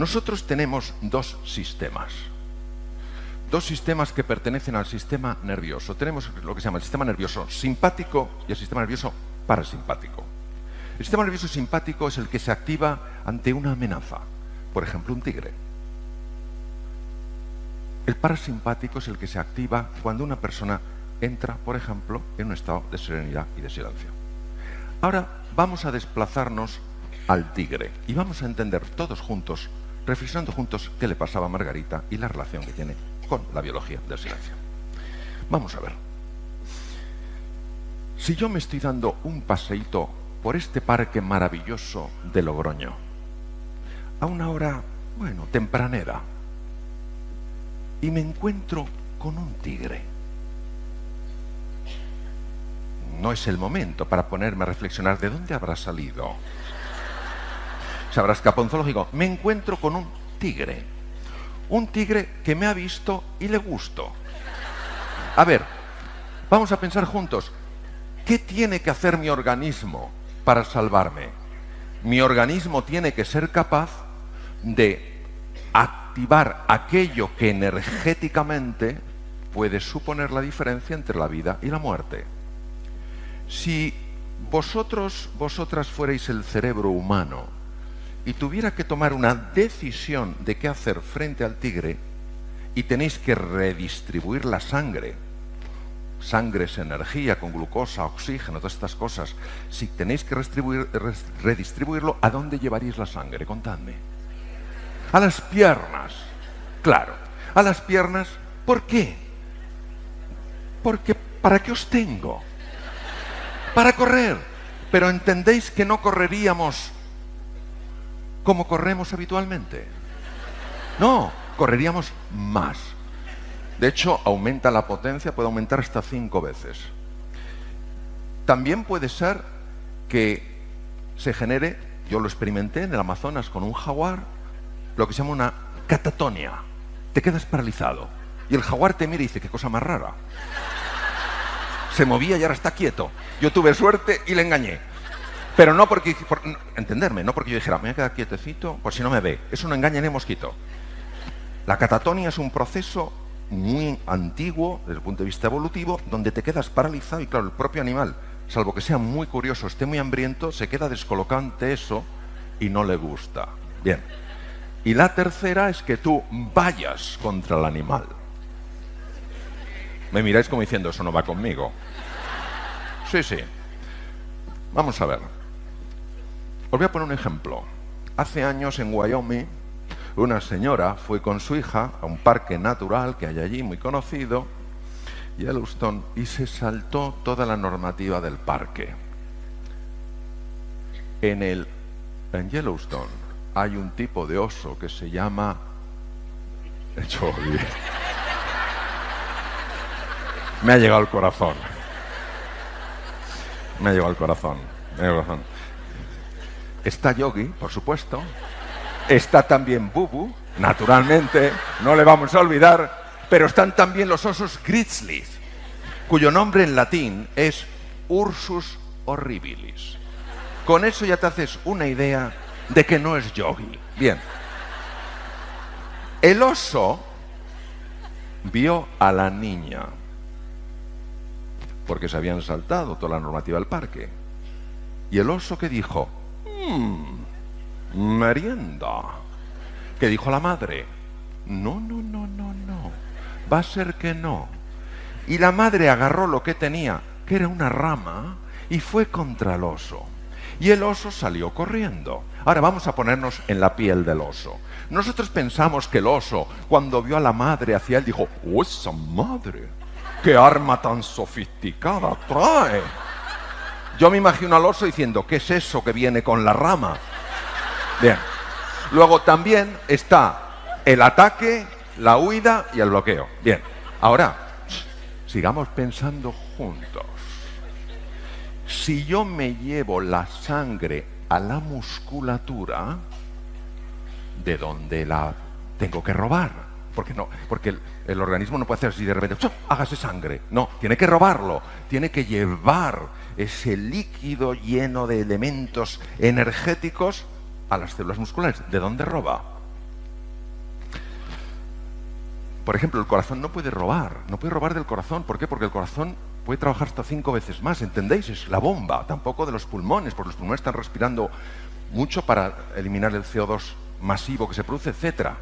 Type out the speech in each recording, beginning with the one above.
Nosotros tenemos dos sistemas que pertenecen al sistema nervioso. Tenemos lo que se llama el sistema nervioso simpático y el sistema nervioso parasimpático. El sistema nervioso simpático es el que se activa ante una amenaza, por ejemplo, un tigre. El parasimpático es el que se activa cuando una persona entra, por ejemplo, en un estado de serenidad y de silencio. Ahora vamos a desplazarnos al tigre y vamos a entender todos juntos, reflexionando juntos, qué le pasaba a Margarita y la relación que tiene con la biología del silencio. Vamos a ver. Si yo me estoy dando un paseíto por este parque maravilloso de Logroño, a una hora, bueno, tempranera, y me encuentro con un tigre, no es el momento para ponerme a reflexionar de dónde habrá salido. Se habrá escapado un zoológico. Me encuentro con un tigre que me ha visto y le gusto. A ver, vamos a pensar juntos, ¿qué tiene que hacer mi organismo para salvarme? Mi organismo tiene que ser capaz de activar aquello que energéticamente puede suponer la diferencia entre la vida y la muerte. Si vosotras fuerais el cerebro humano y tuviera que tomar una decisión de qué hacer frente al tigre y tenéis que redistribuir la sangre, sangre es energía con glucosa, oxígeno, todas estas cosas, si tenéis que redistribuirlo, ¿a dónde llevaríais la sangre? Contadme. A las piernas, claro, a las piernas. ¿Por qué? Porque ¿para qué os tengo? Para correr. Pero ¿entendéis que no correríamos como corremos habitualmente? No, correríamos más. De hecho, aumenta la potencia, puede aumentar hasta 5 veces. También puede ser que se genere, yo lo experimenté en el Amazonas con un jaguar, lo que se llama una catatonia. Te quedas paralizado. Y el jaguar te mira y dice, qué cosa más rara. Se movía y ahora está quieto. Yo tuve suerte y le engañé. Pero no porque, entenderme, no porque yo dijera, me voy a quedar quietecito, por si no me ve. Eso no engaña ni mosquito. La catatonia es un proceso muy antiguo, desde el punto de vista evolutivo, donde te quedas paralizado y claro, el propio animal, salvo que sea muy curioso, esté muy hambriento, se queda descolocado ante eso y no le gusta. Bien. Y la tercera es que tú vayas contra el animal. Me miráis como diciendo, eso no va conmigo. Sí, sí. Vamos a ver. Os voy a poner un ejemplo. Hace años en Wyoming, una señora fue con su hija a un parque natural que hay allí, muy conocido, Yellowstone, y se saltó toda la normativa del parque. En Yellowstone hay un tipo de oso que se llama Joey. Me ha llegado al corazón. Me ha llegado al corazón. Está Yogi, por supuesto. Está también Bubu, naturalmente, no le vamos a olvidar. Pero están también los osos grizzlies, cuyo nombre en latín es Ursus horribilis. Con eso ya te haces una idea de que no es Yogi. Bien. El oso vio a la niña, porque se habían saltado toda la normativa del parque. Y el oso, ¿qué dijo? Merienda. ¿Qué dijo la madre? No. Va a ser que no. Y la madre agarró lo que tenía, que era una rama, y fue contra el oso. Y el oso salió corriendo. Ahora vamos a ponernos en la piel del oso. Nosotros pensamos que el oso, cuando vio a la madre hacia él, dijo, ¡oh, esa madre! ¡Qué arma tan sofisticada trae! Yo me imagino al oso diciendo, ¿qué es eso que viene con la rama? Bien. Luego también está el ataque, la huida y el bloqueo. Bien. Ahora, sigamos pensando juntos. Si yo me llevo la sangre a la musculatura, ¿de dónde la tengo que robar? Porque el organismo no puede hacer así de repente, hágase sangre. No, tiene que robarlo, tiene que llevar ese líquido lleno de elementos energéticos a las células musculares. ¿De dónde roba? Por ejemplo, el corazón no puede robar del corazón. ¿Por qué? Porque el corazón puede trabajar hasta 5 veces más, ¿entendéis? Es la bomba, tampoco de los pulmones, porque los pulmones están respirando mucho para eliminar el CO2 masivo que se produce, etcétera.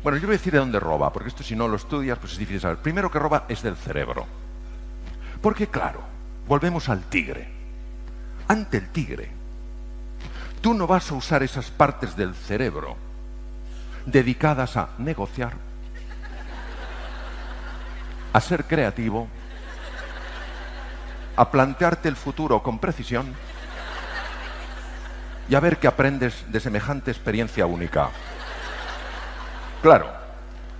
Bueno, yo voy a decir de dónde roba, porque esto si no lo estudias, pues es difícil saber. Primero que roba es del cerebro. Porque claro, volvemos al tigre. Ante el tigre, tú no vas a usar esas partes del cerebro dedicadas a negociar, a ser creativo, a plantearte el futuro con precisión y a ver qué aprendes de semejante experiencia única. Claro,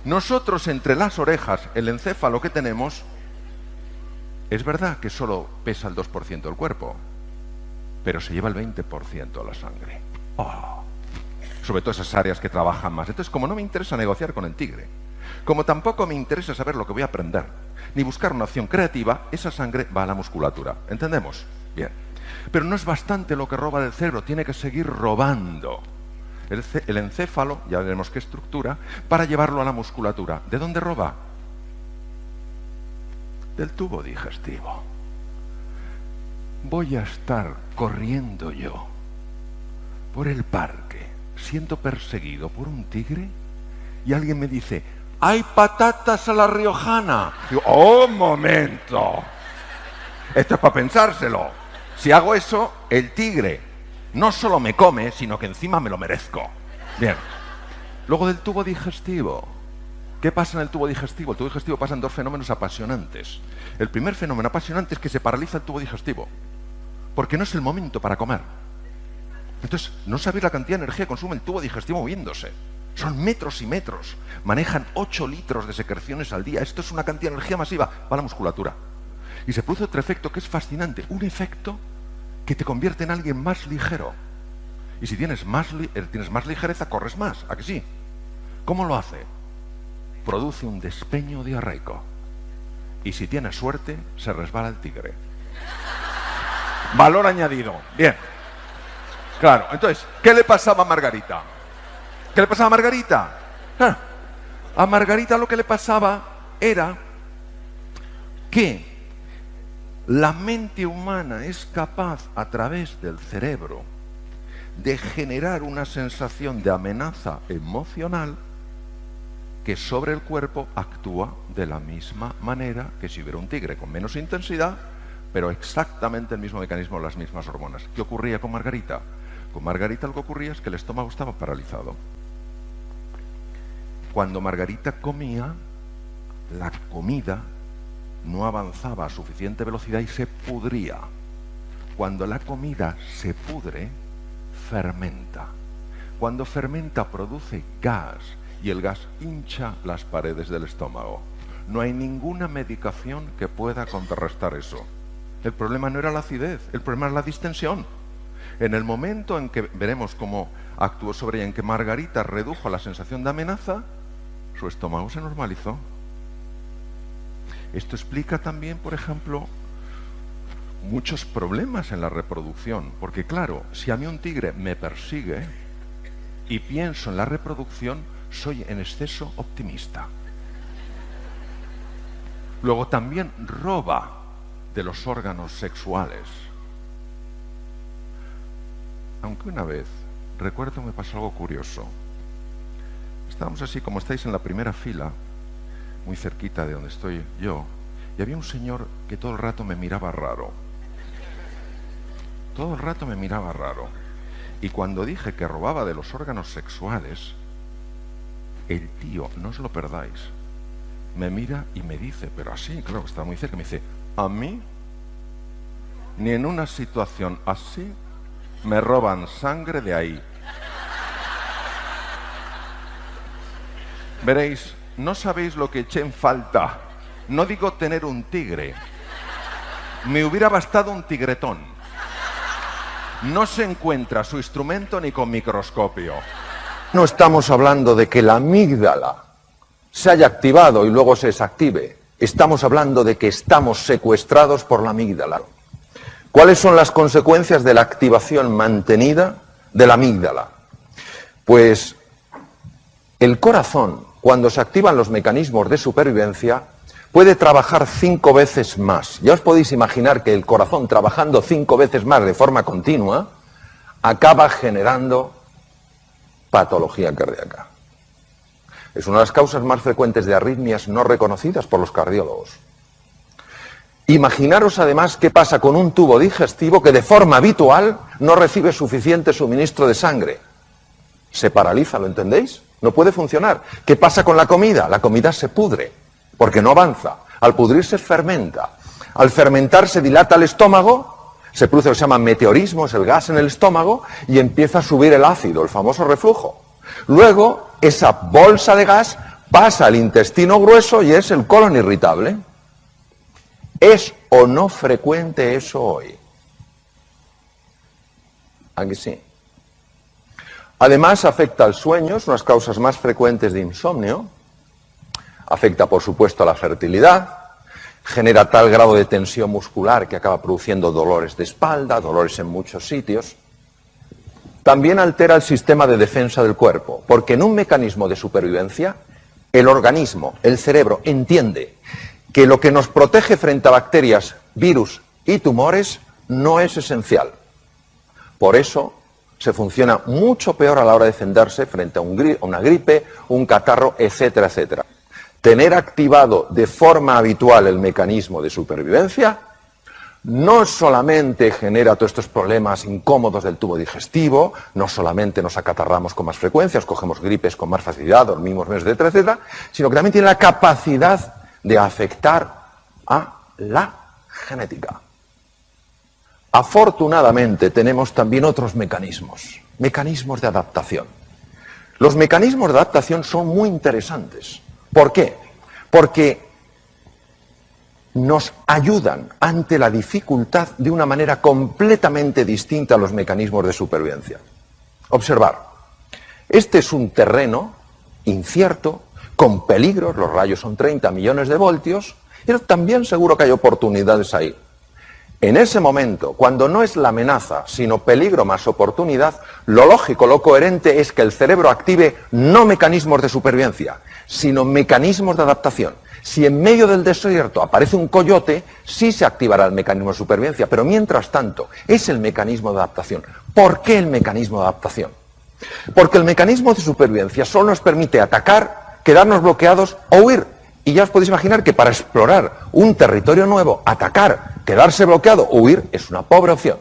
nosotros entre las orejas, el encéfalo que tenemos, es verdad que solo pesa el 2% del cuerpo, pero se lleva el 20% de la sangre. Oh. Sobre todo esas áreas que trabajan más. Entonces, como no me interesa negociar con el tigre, como tampoco me interesa saber lo que voy a aprender, ni buscar una opción creativa, esa sangre va a la musculatura. ¿Entendemos? Bien. Pero no es bastante lo que roba del cerebro, tiene que seguir robando el encéfalo, ya veremos qué estructura, para llevarlo a la musculatura. ¿De dónde roba? Del tubo digestivo. Voy a estar corriendo yo por el parque, siendo perseguido por un tigre, y alguien me dice: ¡hay patatas a la riojana! Digo: ¡oh, momento! Esto es para pensárselo. Si hago eso, el tigre no solo me come, sino que encima me lo merezco. Bien. Luego del tubo digestivo. ¿Qué pasa en el tubo digestivo? El tubo digestivo pasan 2 fenómenos apasionantes. El primer fenómeno apasionante es que se paraliza el tubo digestivo, porque no es el momento para comer. Entonces, no sabéis la cantidad de energía que consume el tubo digestivo moviéndose. Son metros y metros. Manejan 8 litros de secreciones al día. Esto es una cantidad de energía masiva para la musculatura. Y se produce otro efecto que es fascinante. Un efecto que te convierte en alguien más ligero. Y si tienes más ligereza, corres más. ¿A que sí? ¿Cómo lo hace? Produce un despeño diarreico. Y si tienes suerte, se resbala el tigre. Valor añadido. Bien. Claro, entonces, ¿qué le pasaba a Margarita? ¿Qué le pasaba a Margarita? A Margarita lo que le pasaba era que la mente humana es capaz, a través del cerebro, de generar una sensación de amenaza emocional que sobre el cuerpo actúa de la misma manera que si hubiera un tigre, con menos intensidad, pero exactamente el mismo mecanismo, las mismas hormonas. ¿Qué ocurría con Margarita? Con Margarita lo que ocurría es que el estómago estaba paralizado. Cuando Margarita comía, la comida no avanzaba a suficiente velocidad y se pudría. Cuando la comida se pudre, fermenta. Cuando fermenta, produce gas, y el gas hincha las paredes del estómago. No hay ninguna medicación que pueda contrarrestar eso. El problema no era la acidez, el problema es la distensión. En el momento en que veremos cómo actuó sobre ella, en que Margarita redujo la sensación de amenaza, su estómago se normalizó. Esto explica también, por ejemplo, muchos problemas en la reproducción, porque claro, si a mí un tigre me persigue y pienso en la reproducción, soy en exceso optimista. Luego también roba de los órganos sexuales. Aunque una vez, recuerdo, me pasó algo curioso. Estábamos así, como estáis en la primera fila, muy cerquita de donde estoy yo, y había un señor que todo el rato me miraba raro. Todo el rato me miraba raro. Y cuando dije que robaba de los órganos sexuales, el tío, no os lo perdáis, me mira y me dice, pero así, claro, está muy cerca, me dice: a mí, ni en una situación así, me roban sangre de ahí. Veréis, no sabéis lo que eché en falta. No digo tener un tigre. Me hubiera bastado un tigretón. No se encuentra su instrumento ni con microscopio. No estamos hablando de que la amígdala se haya activado y luego se desactive. Estamos hablando de que estamos secuestrados por la amígdala. ¿Cuáles son las consecuencias de la activación mantenida de la amígdala? Pues el corazón cuando se activan los mecanismos de supervivencia, puede trabajar 5 veces más. Ya os podéis imaginar que el corazón trabajando 5 veces más de forma continua acaba generando patología cardíaca. Es una de las causas más frecuentes de arritmias no reconocidas por los cardiólogos. Imaginaros además qué pasa con un tubo digestivo que de forma habitual no recibe suficiente suministro de sangre. Se paraliza, ¿lo entendéis? No puede funcionar. ¿Qué pasa con la comida? La comida se pudre, porque no avanza. Al pudrirse fermenta. Al fermentar se dilata el estómago, se produce lo que se llama meteorismo, es el gas en el estómago, y empieza a subir el ácido, el famoso reflujo. Luego, esa bolsa de gas pasa al intestino grueso y es el colon irritable. ¿Es o no frecuente eso hoy? ¿A que sí? Además, afecta al sueño, es una de las causas más frecuentes de insomnio. Afecta, por supuesto, a la fertilidad. Genera tal grado de tensión muscular que acaba produciendo dolores de espalda, dolores en muchos sitios. También altera el sistema de defensa del cuerpo, porque en un mecanismo de supervivencia, el organismo, el cerebro, entiende que lo que nos protege frente a bacterias, virus y tumores no es esencial. Por eso se funciona mucho peor a la hora de defenderse frente a una gripe, un catarro, etcétera, etcétera. Tener activado de forma habitual el mecanismo de supervivencia no solamente genera todos estos problemas incómodos del tubo digestivo, no solamente nos acatarramos con más frecuencia, cogemos gripes con más facilidad, dormimos menos, etcétera, etcétera, sino que también tiene la capacidad de afectar a la genética. Afortunadamente tenemos también otros mecanismos de adaptación. Los mecanismos de adaptación son muy interesantes. ¿Por qué? Porque nos ayudan ante la dificultad de una manera completamente distinta a los mecanismos de supervivencia. Observar, este es un terreno incierto, con peligros, los rayos son 30 millones de voltios, pero también seguro que hay oportunidades ahí. En ese momento, cuando no es la amenaza, sino peligro más oportunidad, lo lógico, lo coherente es que el cerebro active no mecanismos de supervivencia, sino mecanismos de adaptación. Si en medio del desierto aparece un coyote, sí se activará el mecanismo de supervivencia, pero mientras tanto es el mecanismo de adaptación. ¿Por qué el mecanismo de adaptación? Porque el mecanismo de supervivencia solo nos permite atacar, quedarnos bloqueados o huir. Y ya os podéis imaginar que para explorar un territorio nuevo, atacar, quedarse bloqueado o huir es una pobre opción.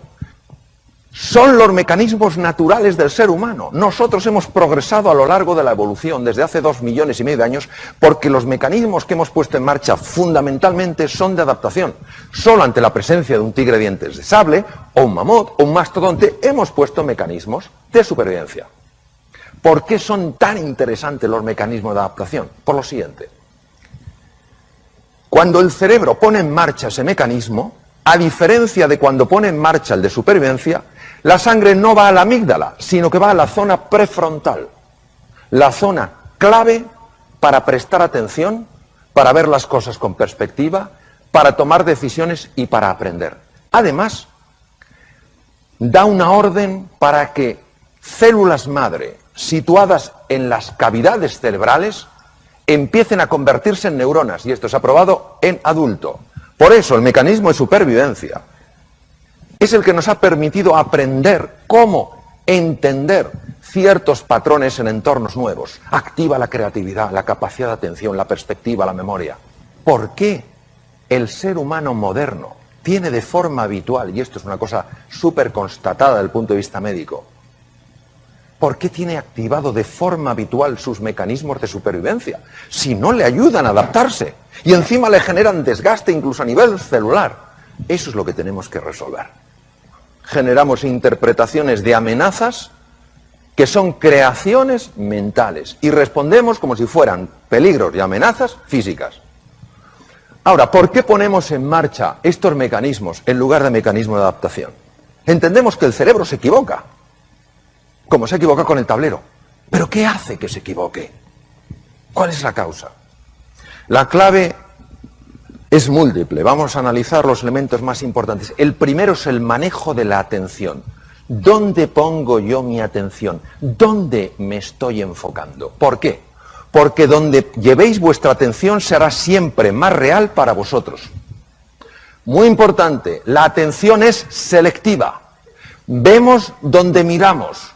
Son los mecanismos naturales del ser humano. Nosotros hemos progresado a lo largo de la evolución desde hace 2,5 millones de años porque los mecanismos que hemos puesto en marcha fundamentalmente son de adaptación. Solo ante la presencia de un tigre de dientes de sable o un mamut o un mastodonte hemos puesto mecanismos de supervivencia. ¿Por qué son tan interesantes los mecanismos de adaptación? Por lo siguiente. Cuando el cerebro pone en marcha ese mecanismo, a diferencia de cuando pone en marcha el de supervivencia, la sangre no va a la amígdala, sino que va a la zona prefrontal, la zona clave para prestar atención, para ver las cosas con perspectiva, para tomar decisiones y para aprender. Además, da una orden para que células madre situadas en las cavidades cerebrales empiecen a convertirse en neuronas, y esto se ha probado en adulto. Por eso el mecanismo de supervivencia es el que nos ha permitido aprender cómo entender ciertos patrones en entornos nuevos. Activa la creatividad, la capacidad de atención, la perspectiva, la memoria. ¿Por qué el ser humano moderno tiene de forma habitual, y esto es una cosa súper constatada desde el punto de vista médico, ¿por qué tiene activado de forma habitual sus mecanismos de supervivencia? Si no le ayudan a adaptarse y encima le generan desgaste incluso a nivel celular. Eso es lo que tenemos que resolver. Generamos interpretaciones de amenazas que son creaciones mentales y respondemos como si fueran peligros y amenazas físicas. Ahora, ¿por qué ponemos en marcha estos mecanismos en lugar de mecanismos de adaptación? Entendemos que el cerebro se equivoca, como se equivoca con el tablero. ¿Pero qué hace que se equivoque? ¿Cuál es la causa? La clave es múltiple. Vamos a analizar los elementos más importantes. El primero es el manejo de la atención. ¿Dónde pongo yo mi atención? ¿Dónde me estoy enfocando? ¿Por qué? porque donde llevéis vuestra atención será siempre más real para vosotros. Muy importante, la atención es selectiva. Vemos donde miramos.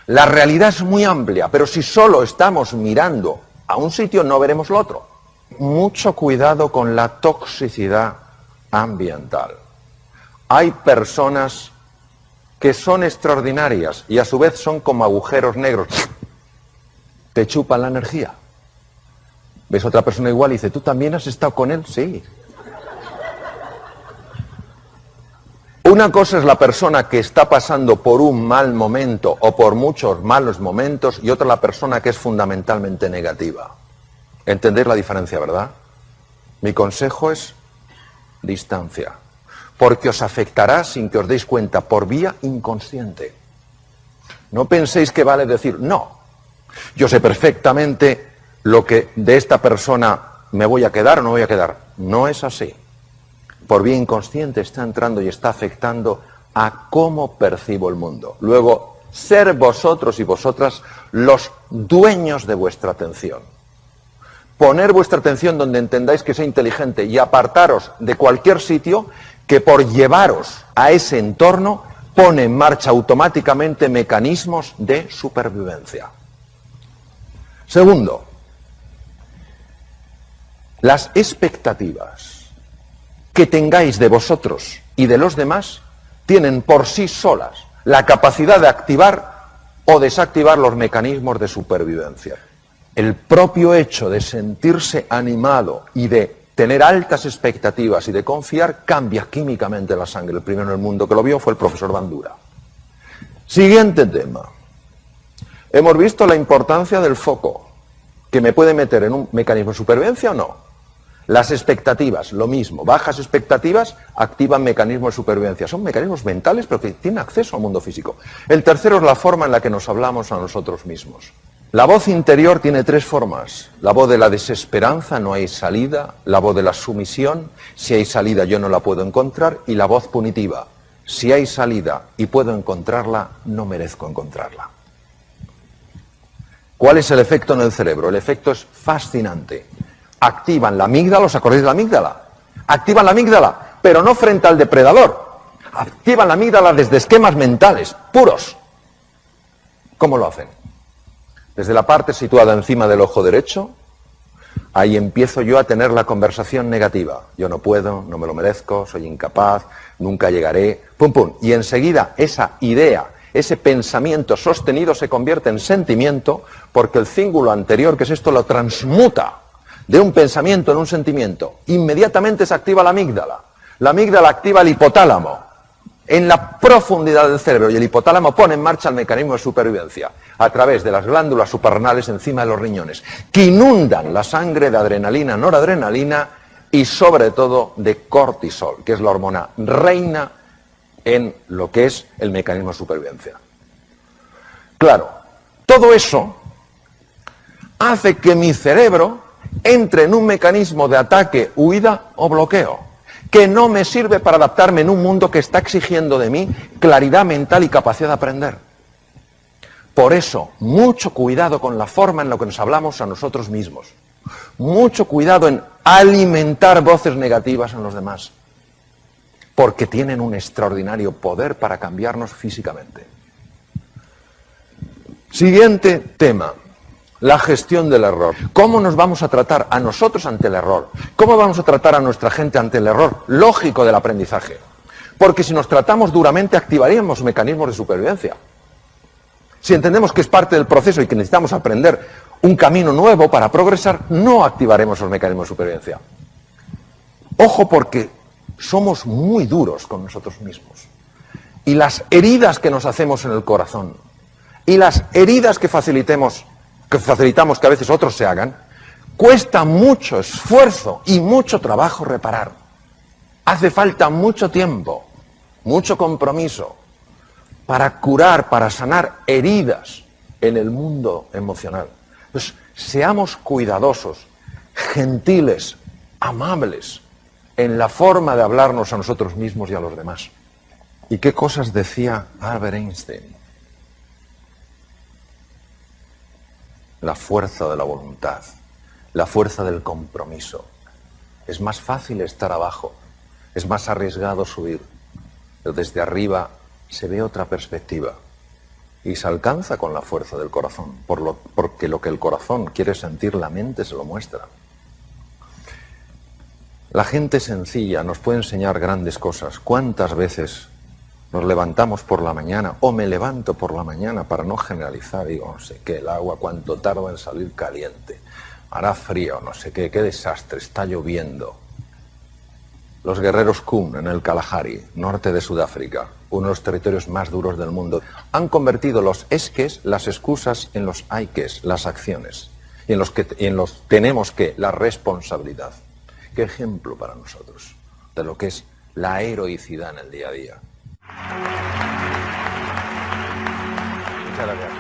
La realidad es muy amplia, pero si solo estamos mirando a un sitio no veremos lo otro. Mucho cuidado con la toxicidad ambiental. Hay personas que son extraordinarias y a su vez son como agujeros negros. Te chupan la energía. Ves a otra persona igual y dice, ¿tú también has estado con él? Sí. Una cosa es la persona que está pasando por un mal momento o por muchos malos momentos y otra la persona que es fundamentalmente negativa. ¿Entendéis la diferencia, verdad? Mi consejo es distancia, porque os afectará sin que os deis cuenta por vía inconsciente. No penséis que vale decir, no, yo sé perfectamente lo que de esta persona me voy a quedar o no voy a quedar. No es así. Por vía inconsciente está entrando y está afectando a cómo percibo el mundo. Luego, ser vosotros y vosotras los dueños de vuestra atención. Poner vuestra atención donde entendáis que sea inteligente y apartaros de cualquier sitio que por llevaros a ese entorno pone en marcha automáticamente mecanismos de supervivencia. Segundo, las expectativas que tengáis de vosotros y de los demás tienen por sí solas la capacidad de activar o desactivar los mecanismos de supervivencia. El propio hecho de sentirse animado y de tener altas expectativas y de confiar cambia químicamente la sangre. El primero en el mundo que lo vio fue el profesor Bandura. Siguiente tema. Hemos visto la importancia del foco, que me puede meter en un mecanismo de supervivencia o no. Las expectativas, lo mismo. Bajas expectativas activan mecanismos de supervivencia. Son mecanismos mentales, pero que tienen acceso al mundo físico. El tercero es la forma en la que nos hablamos a nosotros mismos. La voz interior tiene tres formas. La voz de la desesperanza, no hay salida. La voz de la sumisión, si hay salida yo no la puedo encontrar. Y la voz punitiva, si hay salida y puedo encontrarla, no merezco encontrarla. ¿Cuál es el efecto en el cerebro? El efecto es fascinante. Activan la amígdala, ¿os acordáis de la amígdala? Activan la amígdala, pero no frente al depredador. Activan la amígdala desde esquemas mentales, puros. ¿Cómo lo hacen? Desde la parte situada encima del ojo derecho, ahí empiezo yo a tener la conversación negativa. Yo no puedo, no me lo merezco, soy incapaz, nunca llegaré, pum pum. Y enseguida esa idea, ese pensamiento sostenido se convierte en sentimiento porque el cíngulo anterior, que es esto, lo transmuta de un pensamiento en un sentimiento. Inmediatamente se activa la amígdala. La amígdala activa el hipotálamo en la profundidad del cerebro y el hipotálamo pone en marcha el mecanismo de supervivencia a través de las glándulas suprarrenales encima de los riñones, que inundan la sangre de adrenalina, noradrenalina y sobre todo de cortisol, que es la hormona reina en lo que es el mecanismo de supervivencia. Claro, todo eso hace que mi cerebro entre en un mecanismo de ataque, huida o bloqueo, que no me sirve para adaptarme en un mundo que está exigiendo de mí claridad mental y capacidad de aprender. Por eso, mucho cuidado con la forma en la que nos hablamos a nosotros mismos. Mucho cuidado en alimentar voces negativas en los demás, porque tienen un extraordinario poder para cambiarnos físicamente. Siguiente tema. La gestión del error. ¿Cómo nos vamos a tratar a nosotros ante el error? ¿Cómo vamos a tratar a nuestra gente ante el error lógico del aprendizaje? Porque si nos tratamos duramente activaríamos mecanismos de supervivencia. Si entendemos que es parte del proceso y que necesitamos aprender un camino nuevo para progresar, no activaremos los mecanismos de supervivencia. Ojo, porque somos muy duros con nosotros mismos. Y las heridas que nos hacemos en el corazón y las heridas que facilitamos que a veces otros se hagan, cuesta mucho esfuerzo y mucho trabajo reparar. Hace falta mucho tiempo, mucho compromiso para curar, para sanar heridas en el mundo emocional. Entonces, seamos cuidadosos, gentiles, amables en la forma de hablarnos a nosotros mismos y a los demás. ¿Y qué cosas decía Albert Einstein? la fuerza de la voluntad, la fuerza del compromiso. Es más fácil estar abajo, es más arriesgado subir, pero desde arriba se ve otra perspectiva y se alcanza con la fuerza del corazón, porque lo que el corazón quiere sentir, la mente se lo muestra. La gente sencilla nos puede enseñar grandes cosas. ¿Cuántas veces nos levantamos por la mañana, o me levanto por la mañana, para no generalizar, digo, no sé qué, el agua cuánto tarda en salir caliente, hará frío, no sé qué desastre, está lloviendo? Los guerreros Kun en el Kalahari, norte de Sudáfrica, uno de los territorios más duros del mundo, han convertido los esques, las excusas, en los haykes, las acciones, y en los tenemos que, la responsabilidad. Qué ejemplo para nosotros de lo que es la heroicidad en el día a día. Muchas gracias.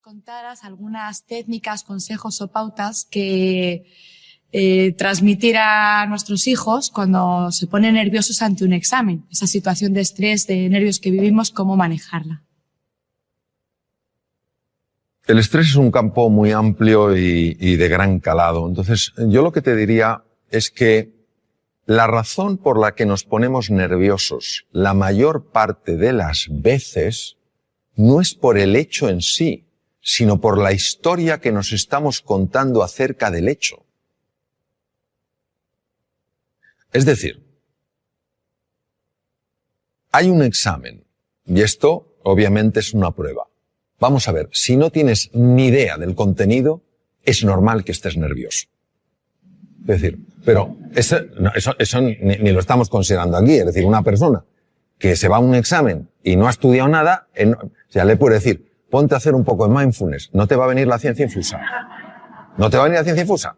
Contaras algunas técnicas, consejos o pautas que transmitir a nuestros hijos cuando se ponen nerviosos ante un examen. Esa situación de estrés, de nervios que vivimos, ¿cómo manejarla? El estrés es un campo muy amplio y de gran calado. Entonces, yo lo que te diría es que la razón por la que nos ponemos nerviosos la mayor parte de las veces no es por el hecho en sí, sino por la historia que nos estamos contando acerca del hecho. Es decir, hay un examen y esto obviamente es una prueba. Vamos a ver, si no tienes ni idea del contenido, es normal que estés nervioso. Es decir, pero eso ni lo estamos considerando aquí. Es decir, una persona que se va a un examen y no ha estudiado nada, ya le puede decir, ponte a hacer un poco de mindfulness, no te va a venir la ciencia infusa. No te va a venir la ciencia infusa.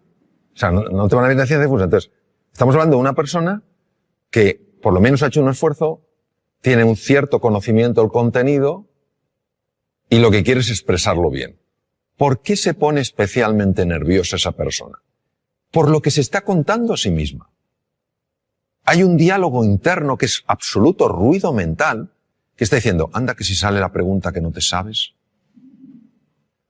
O sea, no te van a venir la ciencia infusa. Entonces, estamos hablando de una persona que por lo menos ha hecho un esfuerzo, tiene un cierto conocimiento del contenido y lo que quiere es expresarlo bien. ¿Por qué se pone especialmente nerviosa esa persona? Por lo que se está contando a sí misma. Hay un diálogo interno que es absoluto ruido mental que está diciendo, anda que si sale la pregunta que no te sabes,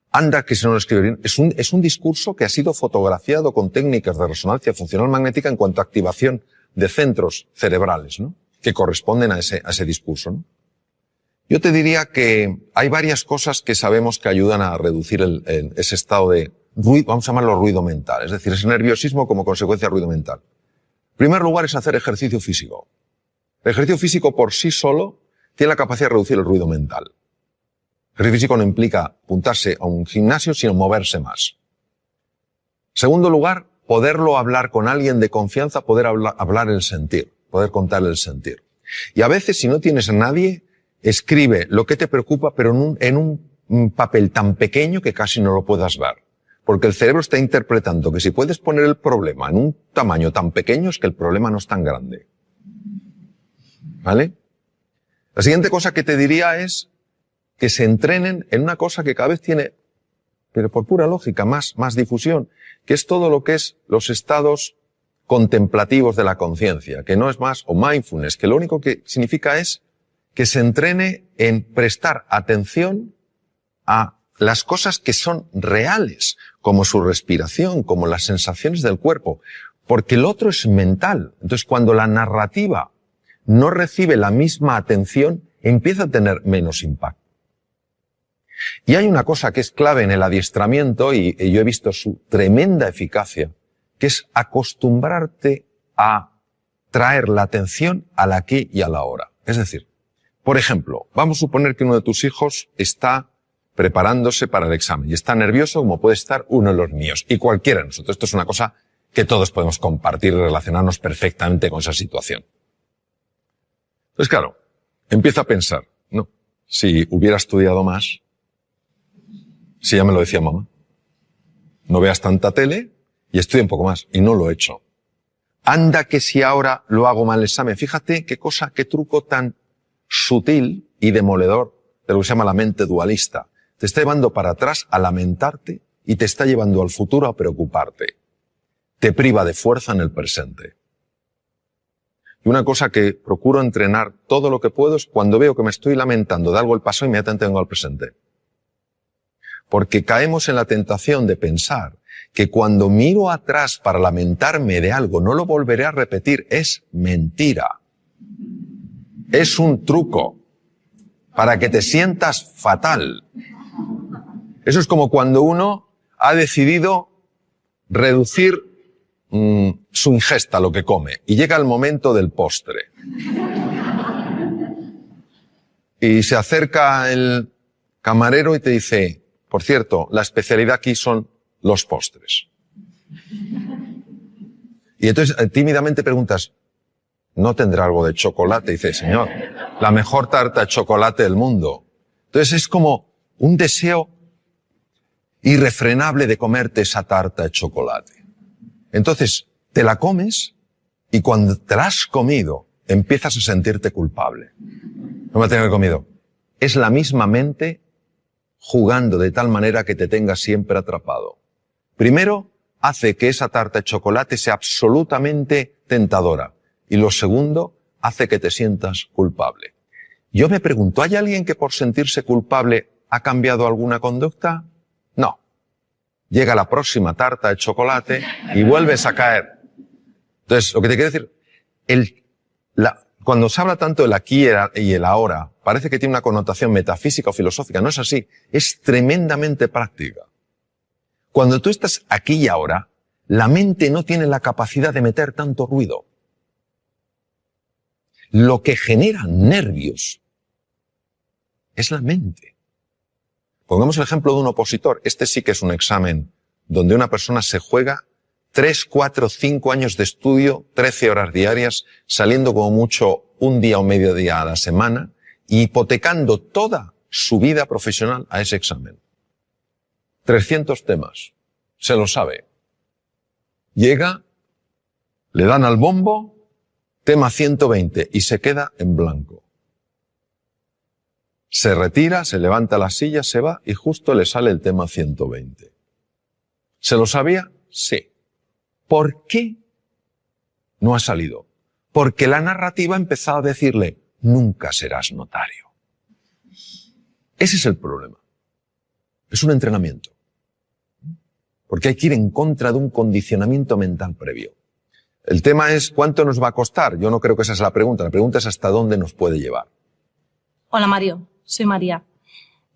anda que si no lo escribe bien. Es un discurso que ha sido fotografiado con técnicas de resonancia funcional magnética en cuanto a activación de centros cerebrales, ¿no? Que corresponden a ese discurso, ¿no? Yo te diría que hay varias cosas que sabemos que ayudan a reducir ese estado de ruido, vamos a llamarlo ruido mental, es decir, ese nerviosismo como consecuencia de ruido mental. En primer lugar es hacer ejercicio físico. El ejercicio físico por sí solo tiene la capacidad de reducir el ruido mental. El ejercicio físico no implica apuntarse a un gimnasio, sino moverse más. En segundo lugar, poderlo hablar con alguien de confianza, poder hablar el sentir, poder contarle el sentir. Y a veces, si no tienes a nadie, escribe lo que te preocupa, pero en un papel tan pequeño que casi no lo puedas ver. Porque el cerebro está interpretando que si puedes poner el problema en un tamaño tan pequeño es que el problema no es tan grande. ¿Vale? La siguiente cosa que te diría es que se entrenen en una cosa que cada vez tiene, pero por pura lógica, más difusión, que es todo lo que es los estados contemplativos de la conciencia, que no es más, o mindfulness, que lo único que significa es que se entrene en prestar atención a las cosas que son reales, como su respiración, como las sensaciones del cuerpo, porque el otro es mental. Entonces, cuando la narrativa no recibe la misma atención, empieza a tener menos impacto. Y hay una cosa que es clave en el adiestramiento, y yo he visto su tremenda eficacia, que es acostumbrarte a traer la atención al aquí y a la ahora. Es decir, por ejemplo, vamos a suponer que uno de tus hijos está preparándose para el examen y está nervioso como puede estar uno de los míos y cualquiera de nosotros. Esto es una cosa que todos podemos compartir y relacionarnos perfectamente con esa situación. Entonces, claro, empieza a pensar, no, si hubiera estudiado más, si ya me lo decía mamá, no veas tanta tele y estudia un poco más, y no lo he hecho. Anda que si ahora lo hago mal el examen, fíjate qué cosa, qué truco tan sutil y demoledor de lo que se llama la mente dualista. Te está llevando para atrás a lamentarte y te está llevando al futuro a preocuparte. Te priva de fuerza en el presente. Y una cosa que procuro entrenar todo lo que puedo es cuando veo que me estoy lamentando de algo del pasado, inmediatamente vengo al presente. porque caemos en la tentación de pensar que cuando miro atrás para lamentarme de algo no lo volveré a repetir. Es mentira. Es un truco para que te sientas fatal. Eso es como cuando uno ha decidido reducir su ingesta, lo que come, y llega el momento del postre. Y se acerca el camarero y te dice, por cierto, la especialidad aquí son los postres. Y entonces tímidamente preguntas, ¿no tendrá algo de chocolate? Y dice, señor, la mejor tarta de chocolate del mundo. Entonces es como un deseo irrefrenable de comerte esa tarta de chocolate. Entonces te la comes y cuando te la has comido empiezas a sentirte culpable. No me la tengo que comido. Es la misma mente jugando de tal manera que te tenga siempre atrapado. Primero, hace que esa tarta de chocolate sea absolutamente tentadora. Y lo segundo, hace que te sientas culpable. Yo me pregunto, ¿hay alguien que por sentirse culpable ha cambiado alguna conducta? No. Llega la próxima tarta de chocolate y vuelves a caer. Entonces, lo que te quiero decir, cuando se habla tanto del aquí y el ahora, parece que tiene una connotación metafísica o filosófica. No es así. Es tremendamente práctica. Cuando tú estás aquí y ahora, la mente no tiene la capacidad de meter tanto ruido. Lo que genera nervios es la mente. Pongamos el ejemplo de un opositor. Este sí que es un examen donde una persona se juega 3, 4, 5 años de estudio, 13 horas diarias, saliendo como mucho un día o medio día a la semana y hipotecando toda su vida profesional a ese examen. 300 temas. Se lo sabe. Llega, le dan al bombo, tema 120 y se queda en blanco. Se retira, se levanta la silla, se va y justo le sale el tema 120. ¿Se lo sabía? Sí. ¿Por qué no ha salido? Porque la narrativa ha empezado a decirle, nunca serás notario. Ese es el problema. Es un entrenamiento. Porque hay que ir en contra de un condicionamiento mental previo. El tema es, ¿cuánto nos va a costar? Yo no creo que esa es la pregunta. La pregunta es hasta dónde nos puede llevar. Hola Mario, soy María.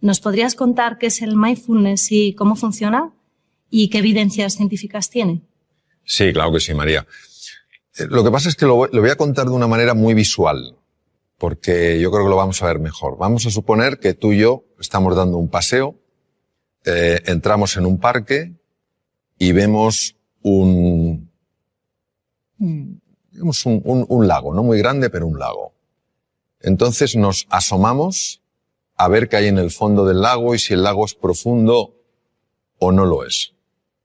¿Nos podrías contar qué es el mindfulness y cómo funciona? ¿Y qué evidencias científicas tiene? Sí, claro que sí, María. Lo que pasa es que lo voy a contar de una manera muy visual, porque yo creo que lo vamos a ver mejor. Vamos a suponer que tú y yo estamos dando un paseo, entramos en un parque y vemos un lago, no muy grande, pero un lago. Entonces nos asomamos a ver qué hay en el fondo del lago y si el lago es profundo o no lo es.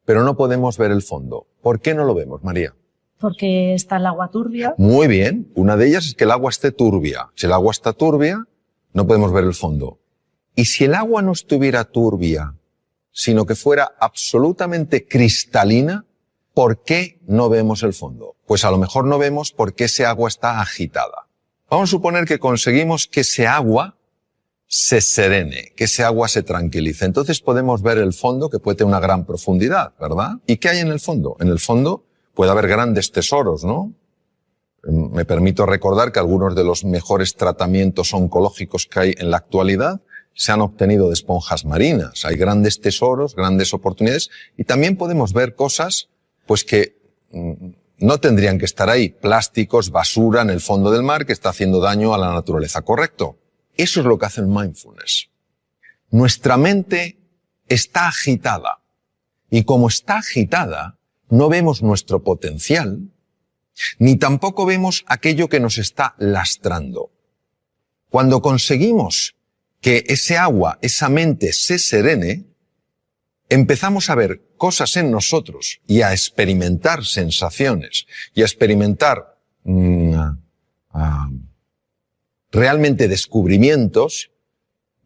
Pero no podemos ver el fondo. ¿Por qué no lo vemos, María? Porque está el agua turbia. Muy bien. Una de ellas es que el agua esté turbia. Si el agua está turbia, no podemos ver el fondo. Y si el agua no estuviera turbia, sino que fuera absolutamente cristalina, ¿por qué no vemos el fondo? Pues a lo mejor no vemos porque ese agua está agitada. Vamos a suponer que conseguimos que ese agua se serene, que ese agua se tranquilice. Entonces podemos ver el fondo, que puede tener una gran profundidad, ¿verdad? ¿Y qué hay en el fondo? En el fondo puede haber grandes tesoros, ¿no? Me permito recordar que algunos de los mejores tratamientos oncológicos que hay en la actualidad se han obtenido de esponjas marinas. Hay grandes tesoros, grandes oportunidades, y también podemos ver cosas, pues que no tendrían que estar ahí. Plásticos, basura en el fondo del mar que está haciendo daño a la naturaleza, ¿correcto? Eso es lo que hace el mindfulness. Nuestra mente está agitada. Y como está agitada, no vemos nuestro potencial, ni tampoco vemos aquello que nos está lastrando. Cuando conseguimos que ese agua, esa mente se serene, empezamos a ver cosas en nosotros y a experimentar sensaciones y a experimentar realmente descubrimientos,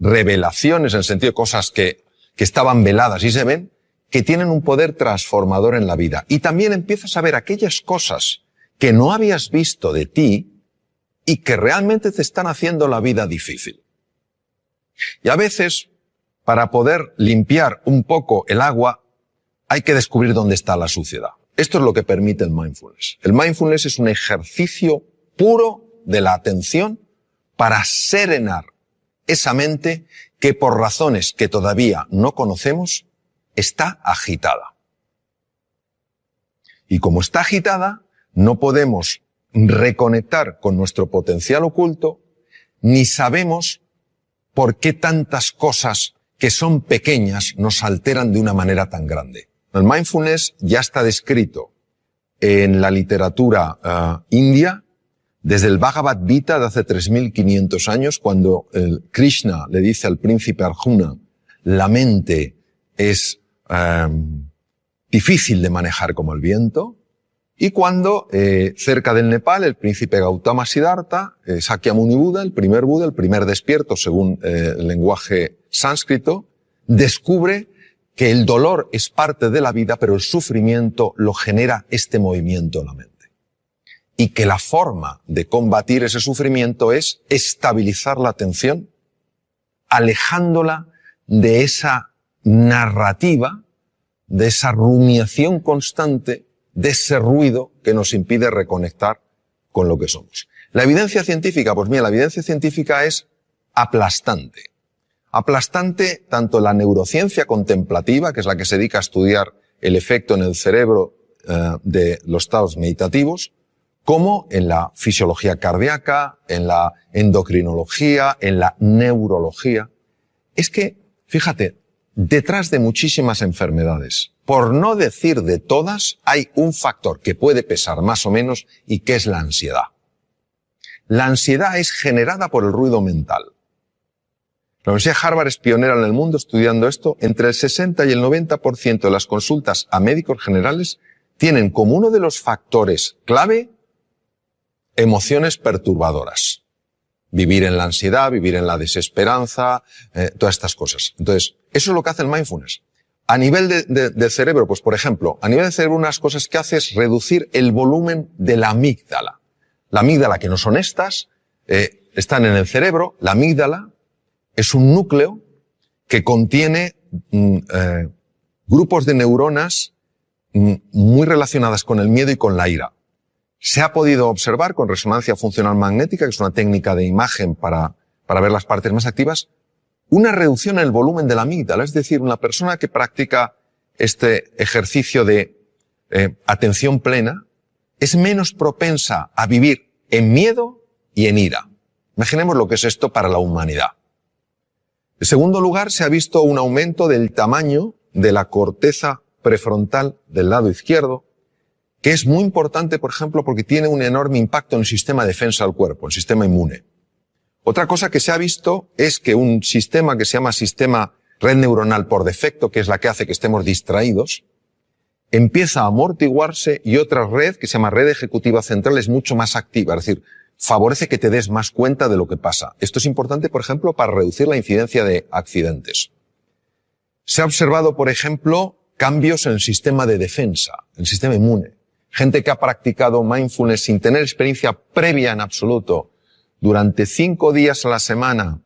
revelaciones en el sentido de cosas que estaban veladas y se ven, que tienen un poder transformador en la vida. Y también empiezas a ver aquellas cosas que no habías visto de ti y que realmente te están haciendo la vida difícil. Y a veces, para poder limpiar un poco el agua, hay que descubrir dónde está la suciedad. Esto es lo que permite el mindfulness. El mindfulness es un ejercicio puro de la atención para serenar esa mente que por razones que todavía no conocemos está agitada. Y como está agitada, no podemos reconectar con nuestro potencial oculto, ni sabemos por qué tantas cosas que son pequeñas nos alteran de una manera tan grande. El mindfulness ya está descrito en la literatura india desde el Bhagavad Gita de hace 3.500 años, cuando Krishna le dice al príncipe Arjuna, la mente es difícil de manejar como el viento, y cuando cerca del Nepal el príncipe Gautama Siddhartha, Sakyamuni Buda, el primer despierto según el lenguaje sánscrito, descubre que el dolor es parte de la vida, pero el sufrimiento lo genera este movimiento en la mente. Y que la forma de combatir ese sufrimiento es estabilizar la atención, alejándola de esa narrativa, de esa rumiación constante, de ese ruido que nos impide reconectar con lo que somos. La evidencia científica, pues mira, la evidencia científica es aplastante. Aplastante tanto la neurociencia contemplativa, que es la que se dedica a estudiar el efecto en el cerebro de los estados meditativos, como en la fisiología cardíaca, en la endocrinología, en la neurología. Es que, fíjate, detrás de muchísimas enfermedades, por no decir de todas, hay un factor que puede pesar más o menos y que es la ansiedad. La ansiedad es generada por el ruido mental. La Universidad de Harvard es pionera en el mundo estudiando esto. Entre el 60 y el 90% de las consultas a médicos generales tienen como uno de los factores clave emociones perturbadoras. Vivir en la ansiedad, vivir en la desesperanza, todas estas cosas. Entonces, eso es lo que hace el mindfulness. A nivel de cerebro, pues por ejemplo, a nivel de cerebro unas cosas que hace es reducir el volumen de la amígdala. La amígdala, que no son estas, están en el cerebro. La amígdala es un núcleo que contiene grupos de neuronas muy relacionadas con el miedo y con la ira. Se ha podido observar con resonancia funcional magnética, que es una técnica de imagen para ver las partes más activas, una reducción en el volumen de la amígdala. Es decir, una persona que practica este ejercicio de atención plena es menos propensa a vivir en miedo y en ira. Imaginemos lo que es esto para la humanidad. En segundo lugar, se ha visto un aumento del tamaño de la corteza prefrontal del lado izquierdo, que es muy importante, por ejemplo, porque tiene un enorme impacto en el sistema de defensa del cuerpo, el sistema inmune. Otra cosa que se ha visto es que un sistema que se llama sistema red neuronal por defecto, que es la que hace que estemos distraídos, empieza a amortiguarse, y otra red que se llama red ejecutiva central es mucho más activa, es decir, favorece que te des más cuenta de lo que pasa. Esto es importante, por ejemplo, para reducir la incidencia de accidentes. Se ha observado, por ejemplo, cambios en el sistema de defensa, en el sistema inmune. Gente que ha practicado mindfulness sin tener experiencia previa en absoluto, durante 5 días a la semana,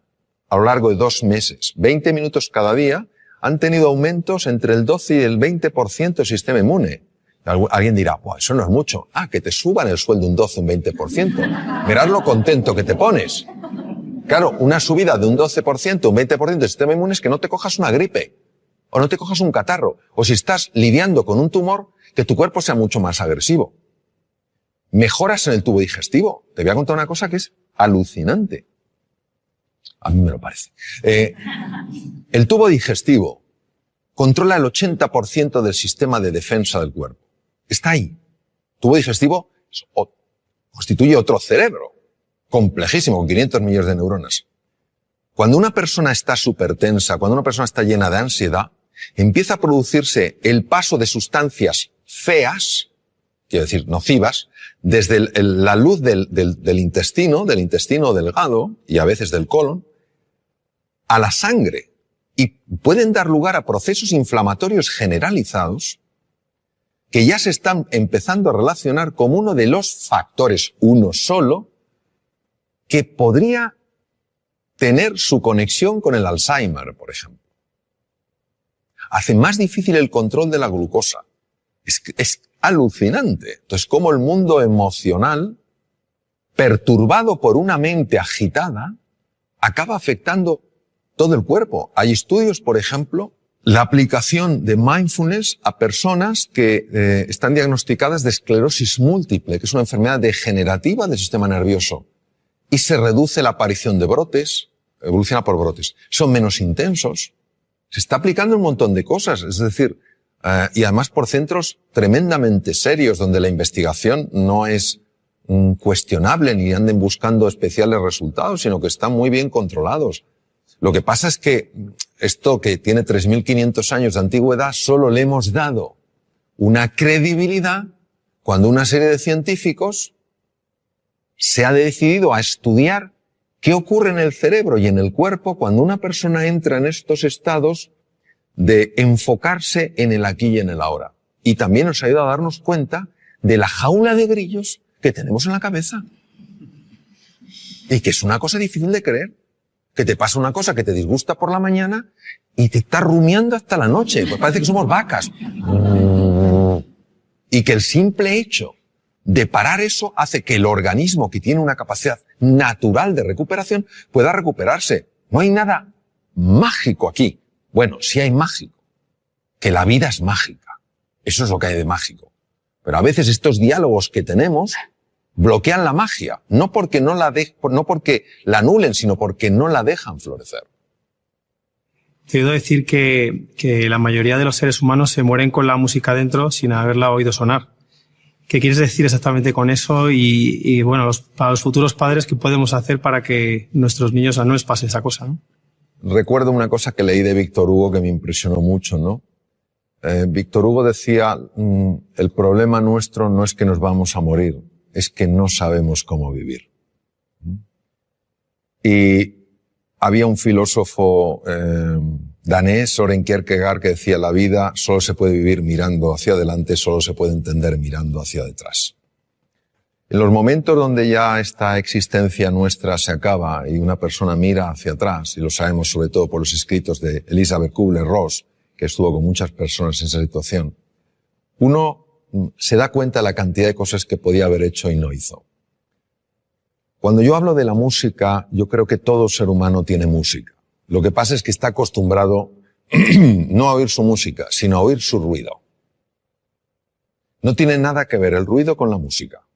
a lo largo de 2 meses, 20 minutos cada día, han tenido aumentos entre el 12 y el 20% del sistema inmune. Alguien dirá, "Buah, eso no es mucho". Ah, que te suban el sueldo un 12 o un 20%. Mirad lo contento que te pones. Claro, una subida de un 12%, un 20% del sistema inmune es que no te cojas una gripe, o no te cojas un catarro, o si estás lidiando con un tumor, que tu cuerpo sea mucho más agresivo. Mejoras en el tubo digestivo. Te voy a contar una cosa que es alucinante. A mí me lo parece. El tubo digestivo controla el 80% del sistema de defensa del cuerpo. Está ahí. El tubo digestivo constituye otro cerebro, complejísimo, con 500 millones de neuronas. Cuando una persona está súper tensa, cuando una persona está llena de ansiedad, empieza a producirse el paso de sustancias feas, quiero decir nocivas, desde la luz del intestino delgado y a veces del colon, a la sangre, y pueden dar lugar a procesos inflamatorios generalizados que ya se están empezando a relacionar como uno de los factores, uno solo, que podría tener su conexión con el Alzheimer, por ejemplo. hace más difícil el control de la glucosa. Es alucinante. Entonces, cómo el mundo emocional, perturbado por una mente agitada, acaba afectando todo el cuerpo. Hay estudios, por ejemplo, la aplicación de mindfulness a personas que están diagnosticadas de esclerosis múltiple, que es una enfermedad degenerativa del sistema nervioso, y se reduce la aparición de brotes, evoluciona por brotes, son menos intensos. Se está aplicando un montón de cosas, es decir, y además por centros tremendamente serios, donde la investigación no es cuestionable ni anden buscando especiales resultados, sino que están muy bien controlados. Lo que pasa es que esto, que tiene 3.500 años de antigüedad, solo le hemos dado una credibilidad cuando una serie de científicos se ha decidido a estudiar qué ocurre en el cerebro y en el cuerpo cuando una persona entra en estos estados de enfocarse en el aquí y en el ahora. Y también nos ha ayudado a darnos cuenta de la jaula de grillos que tenemos en la cabeza. Y que es una cosa difícil de creer. Que te pasa una cosa que te disgusta por la mañana y te está rumiando hasta la noche. Pues parece que somos vacas. Y que el simple hecho de parar eso hace que el organismo, que tiene una capacidad natural de recuperación, pueda recuperarse. No hay nada mágico aquí. Bueno, sí hay mágico. Que la vida es mágica. Eso es lo que hay de mágico. Pero a veces estos diálogos que tenemos bloquean la magia, no porque la anulen, sino porque no la dejan florecer. Te he oído decir que la mayoría de los seres humanos se mueren con la música dentro sin haberla oído sonar. ¿Qué quieres decir exactamente con eso? Y bueno, para los futuros padres, ¿qué podemos hacer para que nuestros niños no les pase esa cosa, ¿no? Recuerdo una cosa que leí de Víctor Hugo que me impresionó mucho, ¿no? Víctor Hugo decía, el problema nuestro no es que nos vamos a morir, es que no sabemos cómo vivir. Y había un filósofo danés, Søren Kierkegaard, que decía, la vida solo se puede vivir mirando hacia adelante, solo se puede entender mirando hacia detrás. En los momentos donde ya esta existencia nuestra se acaba y una persona mira hacia atrás, y lo sabemos sobre todo por los escritos de Elizabeth Kubler-Ross, que estuvo con muchas personas en esa situación, uno se da cuenta de la cantidad de cosas que podía haber hecho y no hizo. Cuando yo hablo de la música, yo creo que todo ser humano tiene música. Lo que pasa es que está acostumbrado no a oír su música, sino a oír su ruido. No tiene nada que ver el ruido con la música.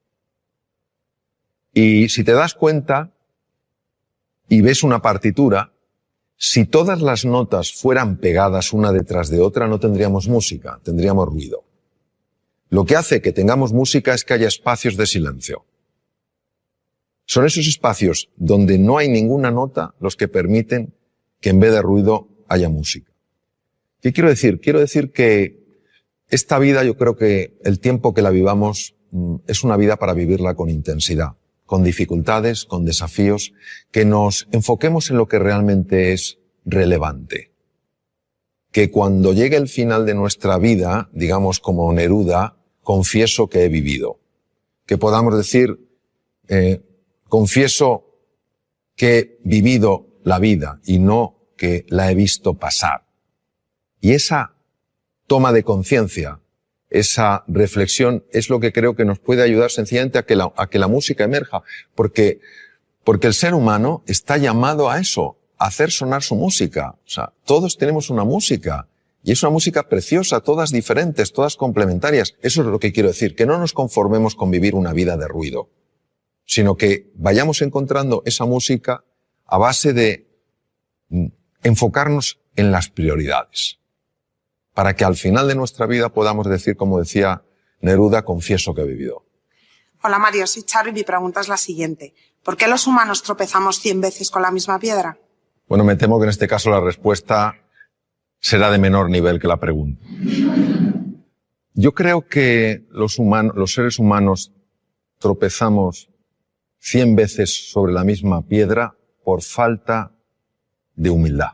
Y si te das cuenta y ves una partitura, si todas las notas fueran pegadas una detrás de otra, no tendríamos música, tendríamos ruido. Lo que hace que tengamos música es que haya espacios de silencio. Son esos espacios donde no hay ninguna nota los que permiten que en vez de ruido haya música. ¿Qué quiero decir? Quiero decir que esta vida, yo creo que el tiempo que la vivamos es una vida para vivirla con intensidad, con dificultades, con desafíos, que nos enfoquemos en lo que realmente es relevante. Que cuando llegue el final de nuestra vida, digamos como Neruda, confieso que he vivido. Que podamos decir, confieso que he vivido la vida y no que la he visto pasar. Y esa toma de conciencia, esa reflexión es lo que creo que nos puede ayudar sencillamente a que la música emerja. Porque el ser humano está llamado a eso, a hacer sonar su música. O sea, todos tenemos una música. Y es una música preciosa, todas diferentes, todas complementarias. Eso es lo que quiero decir, que no nos conformemos con vivir una vida de ruido, sino que vayamos encontrando esa música a base de enfocarnos en las prioridades, para que al final de nuestra vida podamos decir, como decía Neruda, confieso que he vivido. Hola Mario, soy Charo y mi pregunta es la siguiente. ¿Por qué los humanos tropezamos 100 veces con la misma piedra? Bueno, me temo que en este caso la respuesta será de menor nivel que la pregunta. Yo creo que los seres humanos tropezamos 100 veces sobre la misma piedra por falta de humildad.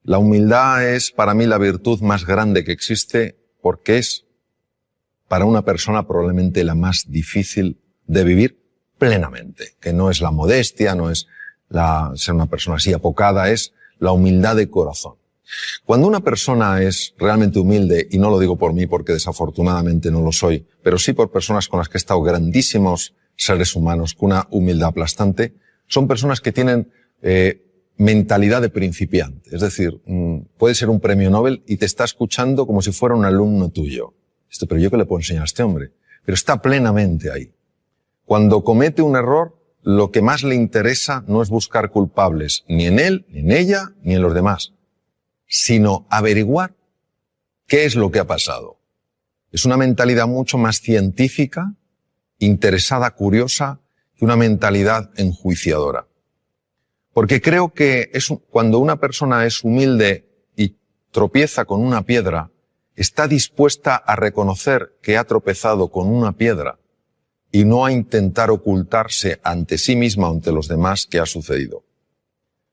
La humildad es para mí la virtud más grande que existe porque es para una persona probablemente la más difícil de vivir plenamente, que no es la modestia, no es ser una persona así apocada, es la humildad de corazón. Cuando una persona es realmente humilde, y no lo digo por mí porque desafortunadamente no lo soy, pero sí por personas con las que he estado, grandísimos seres humanos con una humildad aplastante, son personas que tienen mentalidad de principiante. Es decir, puede ser un premio Nobel y te está escuchando como si fuera un alumno tuyo. Pero ¿yo qué le puedo enseñar a este hombre? Pero está plenamente ahí. Cuando comete un error, lo que más le interesa no es buscar culpables, ni en él, ni en ella, ni en los demás, sino averiguar qué es lo que ha pasado. Es una mentalidad mucho más científica, interesada, curiosa, que una mentalidad enjuiciadora. Porque creo que cuando una persona es humilde y tropieza con una piedra, está dispuesta a reconocer que ha tropezado con una piedra y no a intentar ocultarse ante sí misma o ante los demás qué ha sucedido.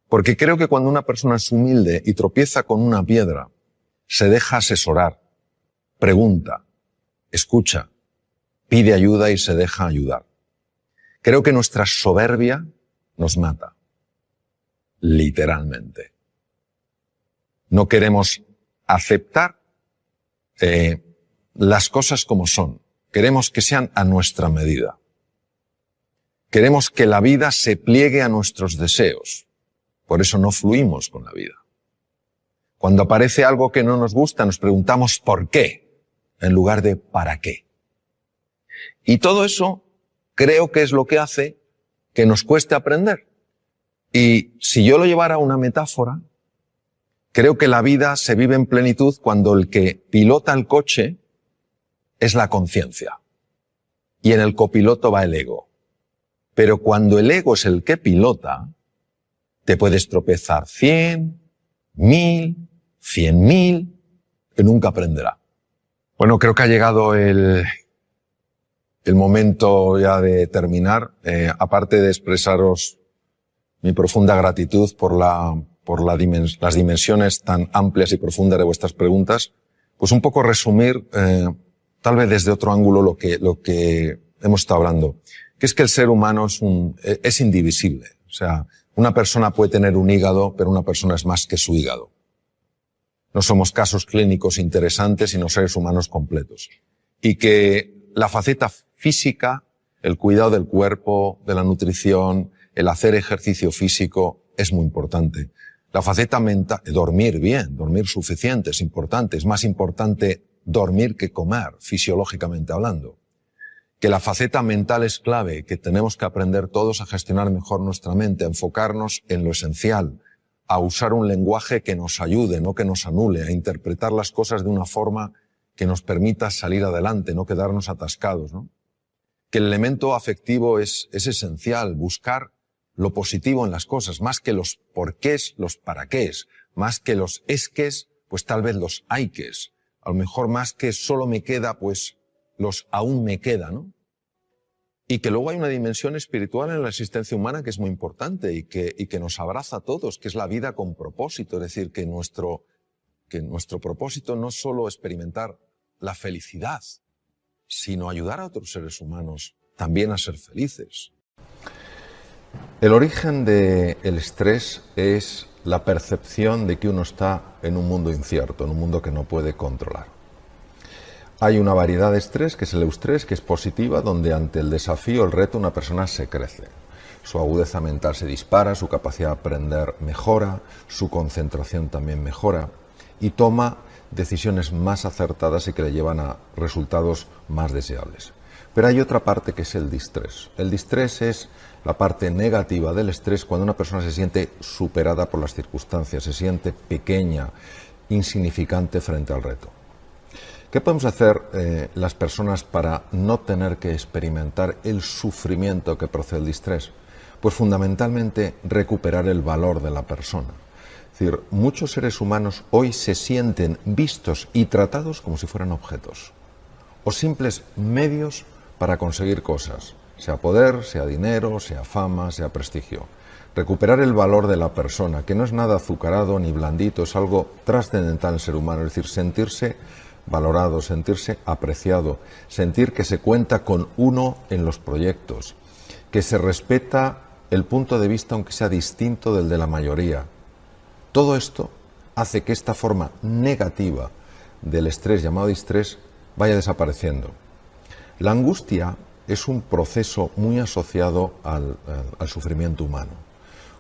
Porque creo que cuando una persona es humilde y tropieza con una piedra, se deja asesorar, pregunta, escucha, pide ayuda y se deja ayudar. Creo que nuestra soberbia nos mata, literalmente. No queremos aceptar las cosas como son. Queremos que sean a nuestra medida. Queremos que la vida se pliegue a nuestros deseos. Por eso no fluimos con la vida. Cuando aparece algo que no nos gusta, nos preguntamos ¿por qué? En lugar de ¿para qué? Y todo eso creo que es lo que hace que nos cueste aprender. Y si yo lo llevara a una metáfora, creo que la vida se vive en plenitud cuando el que pilota el coche es la conciencia. Y en el copiloto va el ego. Pero cuando el ego es el que pilota, te puedes tropezar 100, 1000, 100.000, que nunca aprenderá. Bueno, creo que ha llegado el momento ya de terminar. Aparte de expresaros mi profunda gratitud por las dimensiones tan amplias y profundas de vuestras preguntas, pues un poco resumir, tal vez desde otro ángulo lo que hemos estado hablando, que es que el ser humano es indivisible. O sea, una persona puede tener un hígado, pero una persona es más que su hígado. No somos casos clínicos interesantes, sino seres humanos completos. Y que la faceta física, el cuidado del cuerpo, de la nutrición, el hacer ejercicio físico es muy importante. La faceta mental, dormir bien, dormir suficiente es importante. Es más importante dormir que comer, fisiológicamente hablando. Que la faceta mental es clave, que tenemos que aprender todos a gestionar mejor nuestra mente, a enfocarnos en lo esencial, a usar un lenguaje que nos ayude, no que nos anule, a interpretar las cosas de una forma que nos permita salir adelante, no quedarnos atascados, ¿no? Que el elemento afectivo es esencial, buscar lo positivo en las cosas, más que los porqués, los paraqués, más que los esques, pues tal vez los hayques. A lo mejor más que solo me queda, pues los aún me queda, ¿no? Y que luego hay una dimensión espiritual en la existencia humana que es muy importante y que nos abraza a todos, que es la vida con propósito. Es decir, que nuestro propósito no es solo experimentar la felicidad, sino ayudar a otros seres humanos también a ser felices. El origen del estrés es la percepción de que uno está en un mundo incierto, en un mundo que no puede controlar. Hay una variedad de estrés, que es el eustrés, que es positiva, donde ante el desafío, el reto, una persona se crece. Su agudeza mental se dispara, su capacidad de aprender mejora, su concentración también mejora y toma decisiones más acertadas y que le llevan a resultados más deseables. Pero hay otra parte que es el distrés. El distrés es la parte negativa del estrés cuando una persona se siente superada por las circunstancias, se siente pequeña, insignificante frente al reto. ¿Qué podemos hacer las personas para no tener que experimentar el sufrimiento que procede del distrés? Pues fundamentalmente recuperar el valor de la persona. Es decir, muchos seres humanos hoy se sienten vistos y tratados como si fueran objetos o simples medios para conseguir cosas, sea poder, sea dinero, sea fama, sea prestigio. Recuperar el valor de la persona, que no es nada azucarado ni blandito, es algo trascendental en el ser humano, es decir, sentirse valorado, sentirse apreciado, sentir que se cuenta con uno en los proyectos, que se respeta el punto de vista aunque sea distinto del de la mayoría. Todo esto hace que esta forma negativa del estrés llamado distrés vaya desapareciendo. La angustia es un proceso muy asociado al sufrimiento humano.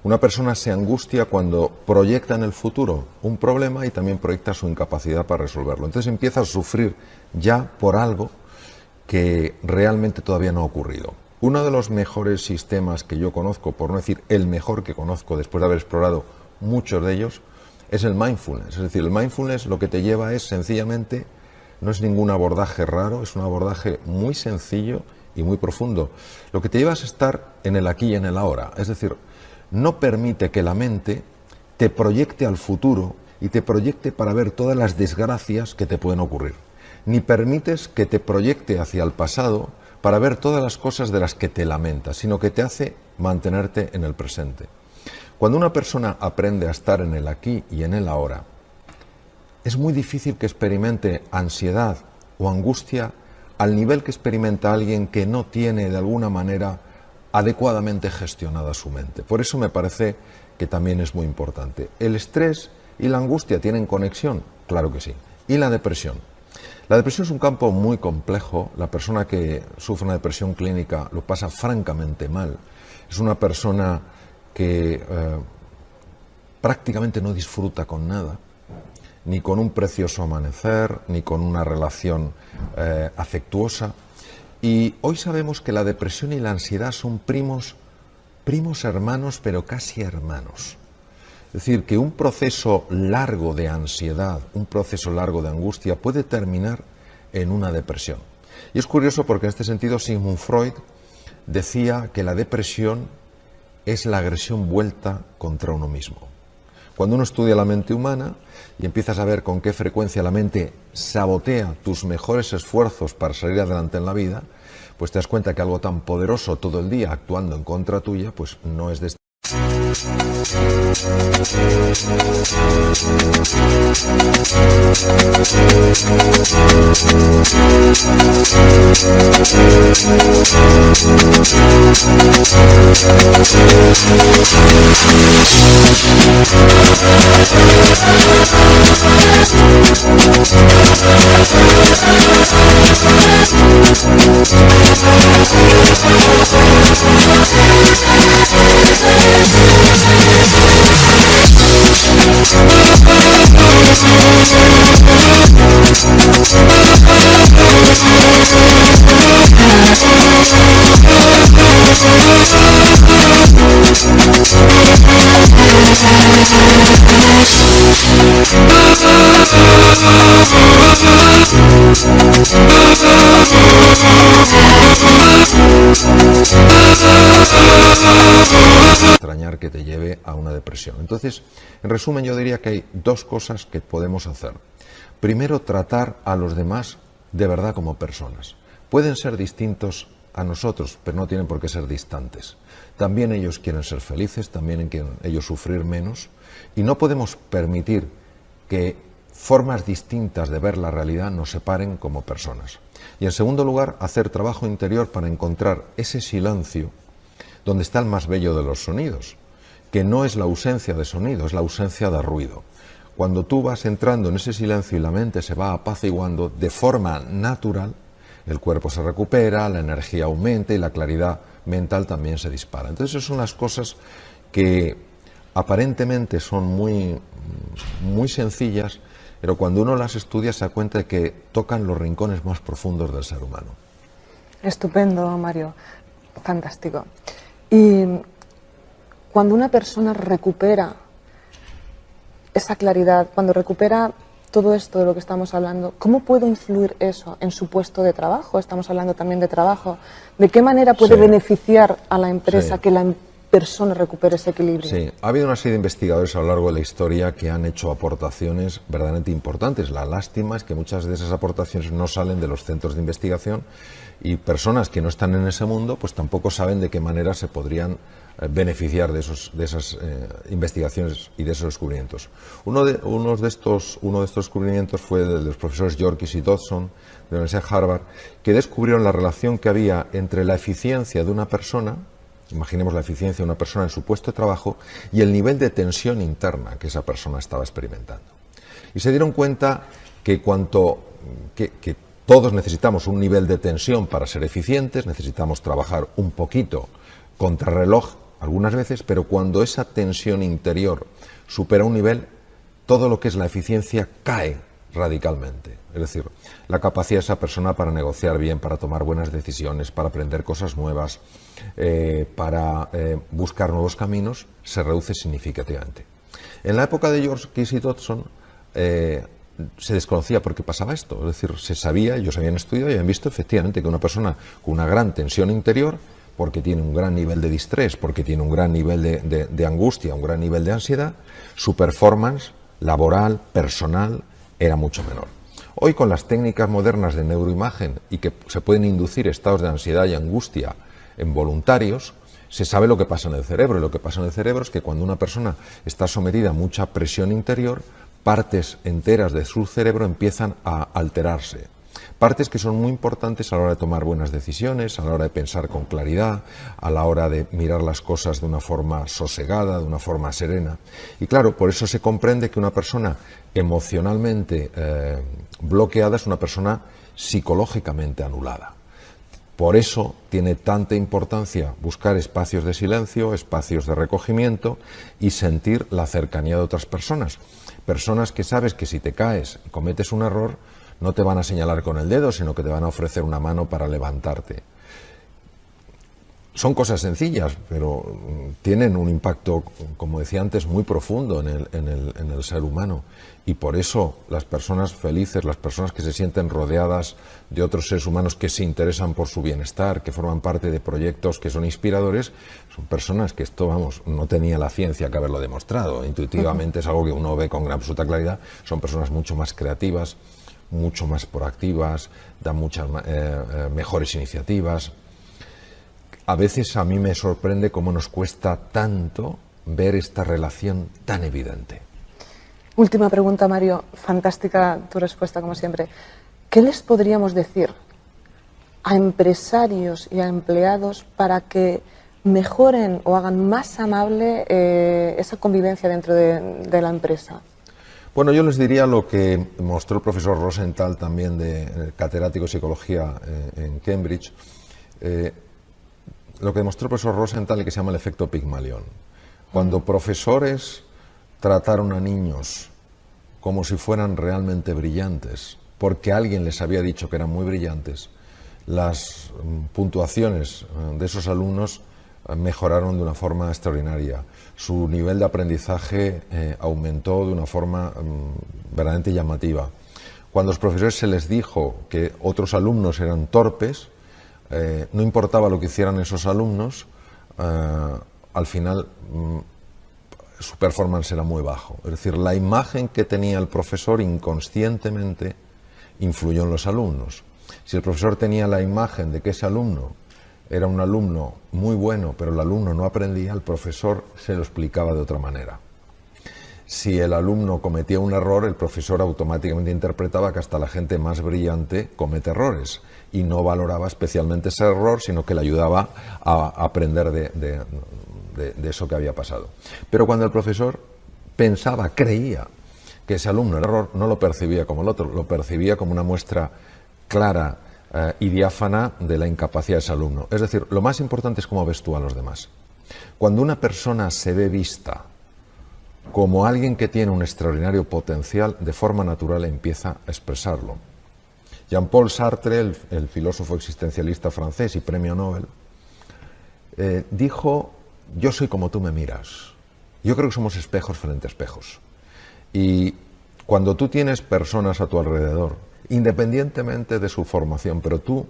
Una persona se angustia cuando proyecta en el futuro un problema y también proyecta su incapacidad para resolverlo. Entonces empieza a sufrir ya por algo que realmente todavía no ha ocurrido. Uno de los mejores sistemas que yo conozco, por no decir el mejor que conozco después de haber explorado muchos de ellos, es el mindfulness. Es decir, el mindfulness lo que te lleva es sencillamente, no es ningún abordaje raro, es un abordaje muy sencillo y muy profundo. Lo que te lleva es estar en el aquí y en el ahora. Es decir, no permite que la mente te proyecte al futuro y te proyecte para ver todas las desgracias que te pueden ocurrir. Ni permites que te proyecte hacia el pasado para ver todas las cosas de las que te lamentas, sino que te hace mantenerte en el presente. Cuando una persona aprende a estar en el aquí y en el ahora, es muy difícil que experimente ansiedad o angustia al nivel que experimenta alguien que no tiene de alguna manera adecuadamente gestionada su mente. Por eso me parece que también es muy importante. ¿El estrés y la angustia tienen conexión? Claro que sí. ¿Y la depresión? La depresión es un campo muy complejo. La persona que sufre una depresión clínica lo pasa francamente mal. Es una persona que prácticamente no disfruta con nada, ni con un precioso amanecer, ni con una relación afectuosa. Y hoy sabemos que la depresión y la ansiedad son primos hermanos, pero casi hermanos. Es decir, que un proceso largo de ansiedad, un proceso largo de angustia puede terminar en una depresión. Y es curioso porque en este sentido Sigmund Freud decía que la depresión es la agresión vuelta contra uno mismo. Cuando uno estudia la mente humana y empiezas a ver con qué frecuencia la mente sabotea tus mejores esfuerzos para salir adelante en la vida, pues te das cuenta que algo tan poderoso todo el día actuando en contra tuya, pues no es de este. Extrañar que te lleve a una depresión. Entonces, en resumen, yo diría que hay dos cosas que podemos hacer. Primero, tratar a los demás de verdad como personas. Pueden ser distintos a nosotros, pero no tienen por qué ser distantes. También ellos quieren ser felices, también quieren ellos sufrir menos, y no podemos permitir que formas distintas de ver la realidad nos separen como personas. Y en segundo lugar, hacer trabajo interior para encontrar ese silencio donde está el más bello de los sonidos, que no es la ausencia de sonido, es la ausencia de ruido. Cuando tú vas entrando en ese silencio y la mente se va apaciguando de forma natural, el cuerpo se recupera, la energía aumenta y la claridad mental también se dispara. Entonces esas son las cosas que aparentemente son muy sencillas, pero cuando uno las estudia se da cuenta de que tocan los rincones más profundos del ser humano. Estupendo, Mario. Fantástico. Y cuando una persona recupera esa claridad, cuando recupera todo esto de lo que estamos hablando, ¿cómo puede influir eso en su puesto de trabajo? Estamos hablando también de trabajo. ¿De qué manera puede beneficiar a la empresa que la persona recupere ese equilibrio? Sí, ha habido una serie de investigadores a lo largo de la historia que han hecho aportaciones verdaderamente importantes. La lástima es que muchas de esas aportaciones no salen de los centros de investigación y personas que no están en ese mundo pues tampoco saben de qué manera se podrían beneficiar de esas investigaciones y de esos descubrimientos. Uno de estos descubrimientos fue de los profesores Yorkis y Dodson de la Universidad de Harvard, que descubrieron la relación que había entre la eficiencia de una persona imaginemos la eficiencia de una persona en su puesto de trabajo y el nivel de tensión interna que esa persona estaba experimentando. Y se dieron cuenta que que todos necesitamos un nivel de tensión para ser eficientes, necesitamos trabajar un poquito contrarreloj algunas veces, pero cuando esa tensión interior supera un nivel, todo lo que es la eficiencia cae radicalmente. Es decir, la capacidad de esa persona para negociar bien, para tomar buenas decisiones, para aprender cosas nuevas, para buscar nuevos caminos, se reduce significativamente. En la época de George Casey Dodson se desconocía por qué pasaba esto. Es decir, se sabía, ellos habían estudiado y habían visto efectivamente que una persona con una gran tensión interior, porque tiene un gran nivel de distrés, porque tiene un gran nivel de angustia, un gran nivel de ansiedad, su performance laboral, personal, era mucho menor. Hoy, con las técnicas modernas de neuroimagen y que se pueden inducir estados de ansiedad y angustia en voluntarios, se sabe lo que pasa en el cerebro. Y lo que pasa en el cerebro es que cuando una persona está sometida a mucha presión interior, partes enteras de su cerebro empiezan a alterarse. Partes que son muy importantes a la hora de tomar buenas decisiones, a la hora de pensar con claridad, a la hora de mirar las cosas de una forma sosegada, de una forma serena. Y claro, por eso se comprende que una persona emocionalmente bloqueada es una persona psicológicamente anulada. Por eso tiene tanta importancia buscar espacios de silencio, espacios de recogimiento y sentir la cercanía de otras personas. Personas que sabes que si te caes y cometes un error, no te van a señalar con el dedo, sino que te van a ofrecer una mano para levantarte. Son cosas sencillas, pero tienen un impacto, como decía antes, muy profundo en el ser humano. Y por eso las personas felices, las personas que se sienten rodeadas de otros seres humanos que se interesan por su bienestar, que forman parte de proyectos que son inspiradores, son personas que esto, vamos, no tenía la ciencia que haberlo demostrado. Intuitivamente es algo que uno ve con gran absoluta claridad. Son personas mucho más creativas, mucho más proactivas, dan muchas mejores iniciativas. A veces a mí me sorprende cómo nos cuesta tanto ver esta relación tan evidente. Última pregunta, Mario. Fantástica tu respuesta, como siempre. ¿Qué les podríamos decir a empresarios y a empleados para que mejoren o hagan más amable esa convivencia dentro de la empresa? Bueno, yo les diría lo que mostró el profesor Rosenthal, también catedrático de psicología en Cambridge. Lo que demostró el profesor Rosenthal, y que se llama el efecto Pigmalión. Cuando profesores trataron a niños como si fueran realmente brillantes, porque alguien les había dicho que eran muy brillantes, las puntuaciones de esos alumnos mejoraron de una forma extraordinaria. Su nivel de aprendizaje aumentó de una forma verdaderamente llamativa. Cuando a los profesores se les dijo que otros alumnos eran torpes, no importaba lo que hicieran esos alumnos, al final su performance era muy bajo. Es decir, la imagen que tenía el profesor inconscientemente influyó en los alumnos. Si el profesor tenía la imagen de que ese alumno era un alumno muy bueno, pero el alumno no aprendía, el profesor se lo explicaba de otra manera. Si el alumno cometía un error, el profesor automáticamente interpretaba que hasta la gente más brillante comete errores y no valoraba especialmente ese error, sino que le ayudaba a aprender de eso que había pasado. Pero cuando el profesor pensaba, creía que ese alumno era error, no lo percibía como el otro, lo percibía como una muestra clara y diáfana de la incapacidad de ese alumno. Es decir, lo más importante es cómo ves tú a los demás. Cuando una persona se ve vista como alguien que tiene un extraordinario potencial, de forma natural empieza a expresarlo. Jean-Paul Sartre, el filósofo existencialista francés y premio Nobel, dijo: yo soy como tú me miras. Yo creo que somos espejos frente a espejos. Y cuando tú tienes personas a tu alrededor, independientemente de su formación, pero tú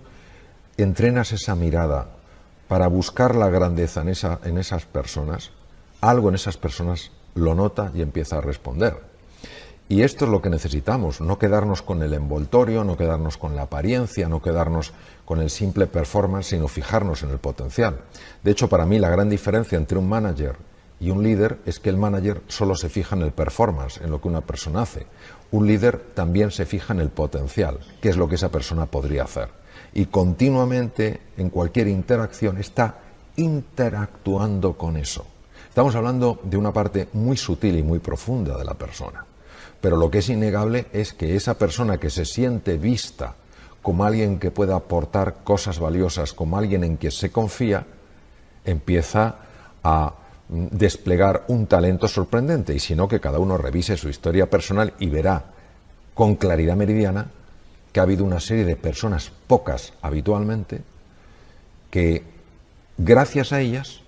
entrenas esa mirada para buscar la grandeza en esas personas, algo en esas personas lo nota y empieza a responder. Y esto es lo que necesitamos, no quedarnos con el envoltorio, no quedarnos con la apariencia, no quedarnos con el simple performance, sino fijarnos en el potencial. De hecho, para mí la gran diferencia entre un manager y un líder es que el manager solo se fija en el performance, en lo que una persona hace. Un líder también se fija en el potencial, qué es lo que esa persona podría hacer. Y continuamente, en cualquier interacción, está interactuando con eso. Estamos hablando de una parte muy sutil y muy profunda de la persona. Pero lo que es innegable es que esa persona que se siente vista como alguien que pueda aportar cosas valiosas, como alguien en quien se confía, empieza a desplegar un talento sorprendente. Y si no, que cada uno revise su historia personal y verá con claridad meridiana que ha habido una serie de personas, pocas habitualmente, que gracias a ellas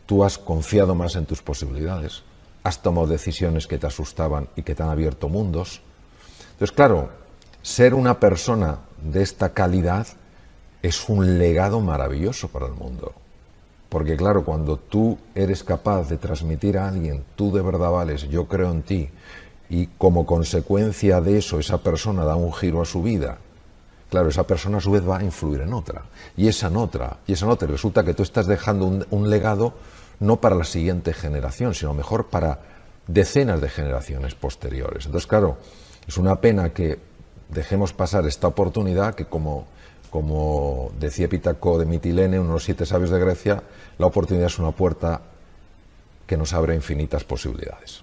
tú has confiado más en tus posibilidades, has tomado decisiones que te asustaban y que te han abierto mundos. Entonces, claro, ser una persona de esta calidad es un legado maravilloso para el mundo. Porque claro, cuando tú eres capaz de transmitir a alguien, tú de verdad vales, yo creo en ti, y como consecuencia de eso esa persona da un giro a su vida, claro, esa persona a su vez va a influir en otra, y esa en otra, y resulta que tú estás dejando un legado no para la siguiente generación, sino mejor para decenas de generaciones posteriores. Entonces, claro, es una pena que dejemos pasar esta oportunidad que, como decía Epítaco de Mitilene, uno de los 7 sabios de Grecia, la oportunidad es una puerta que nos abre infinitas posibilidades.